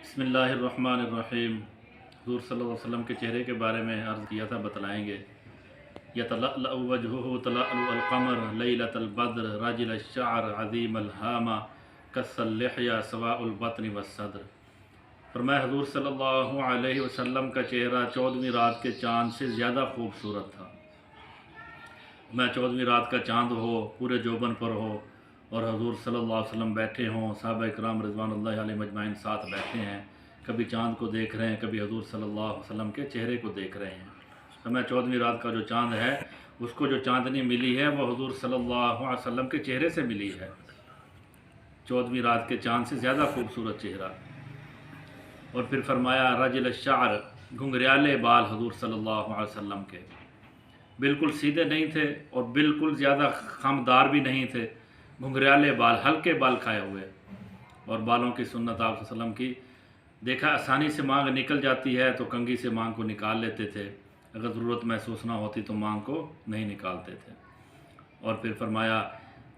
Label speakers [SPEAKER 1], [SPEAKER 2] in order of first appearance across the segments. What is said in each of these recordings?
[SPEAKER 1] बिस्मिल्लाहिर्रहमानिर्रहीम। हुज़ूर सल्लल्लाहु अलैहि वसल्लम के चेहरे के बारे में अर्ज़ किया था, बतलाएँगे। यतलअलअ वजहुहु तलअलुल क़मर लैलतल बद्र राजिल अश-शअर अज़ीमल हामा कस्सल लिहया सवाउल बत्न वस्सद्र। फरमाया हुज़ूर सल्लल्लाहु अलैहि वसल्लम का चेहरा 14वीं रात के चाँद से ज़्यादा खूबसूरत था। मैं 14वीं रात का चाँद हो, पूरे जोबन पर हो और हुज़ूर सल्लल्लाहु अलैहि वसल्लम बैठे हों, सहाबा इकराम रिज़वानुल्लाहि अलैहिम अजमाइन साथ बैठे हैं, कभी चाँद को देख रहे हैं, कभी हुज़ूर सल्लल्लाहु अलैहि वसल्लम के चेहरे को देख रहे हैं। तो मैं 14वीं रात का जो चाँद है, उसको जो चाँदनी मिली है वो हुज़ूर सल्लल्लाहु अलैहि वसल्लम के चेहरे से मिली है। 14वीं रात के चाँद से ज़्यादा खूबसूरत चेहरा। और फिर फरमाया रजिल अश-शअर, घुंघराले बाल हुज़ूर सल्लल्लाहु अलैहि वसल्लम के, बिल्कुल सीधे नहीं थे और बिल्कुल ज़्यादा खमदार भी नहीं थे। घुंघराले बाल, हल्के बाल खाए हुए। और बालों की सुन्नत आप वसल्लम की देखा, आसानी से मांग निकल जाती है तो कंघी से मांग को निकाल लेते थे, अगर ज़रूरत महसूस ना होती तो मांग को नहीं निकालते थे। और फिर फरमाया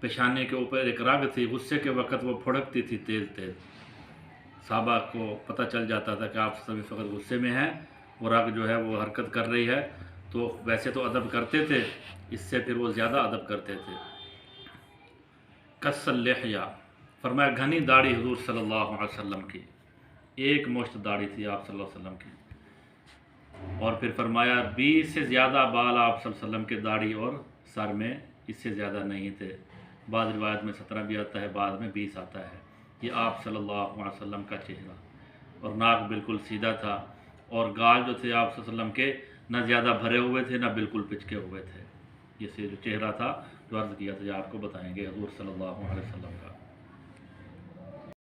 [SPEAKER 1] पेशानी के ऊपर एक रग थी, गुस्से के वक़्त वो फुड़कती थी तेज़ तेज़। साहबा को पता चल जाता था कि आप सभी इस वक्त गुस्से में हैं, वो रग जो है वो हरकत कर रही है। तो वैसे तो अदब करते थे, इससे फिर वो ज़्यादा अदब करते थे। कस्सल लिहया, फरमाया घनी दाढ़ी हुज़ूर सल्लल्लाहु अलैहि वसल्लम की, एक मुश्त दाढ़ी थी आप सल्लल्लाहु अलैहि वसल्लम की। और फिर फरमाया 20 से ज़्यादा बाल आप सल्लल्लाहु अलैहि वसल्लम के दाढ़ी और सर में इससे ज़्यादा नहीं थे। बाद रिवायत में 17 भी आता है, बाद में 20 आता है। ये आप सल्लल्लाहु अलैहि वसल्लम का चेहरा। और नाक बिल्कुल सीधा था और गाल जो थे आप सल्लल्लाहु अलैहि वसल्लम के ना ज़्यादा भरे हुए थे, ना बिल्कुल पिचके हुए थे। ये जो चेहरा था जो अर्ज़ किया था, जो आपको बताएंगे हुज़ूर सल्लल्लाहु अलैहि वसल्लम का।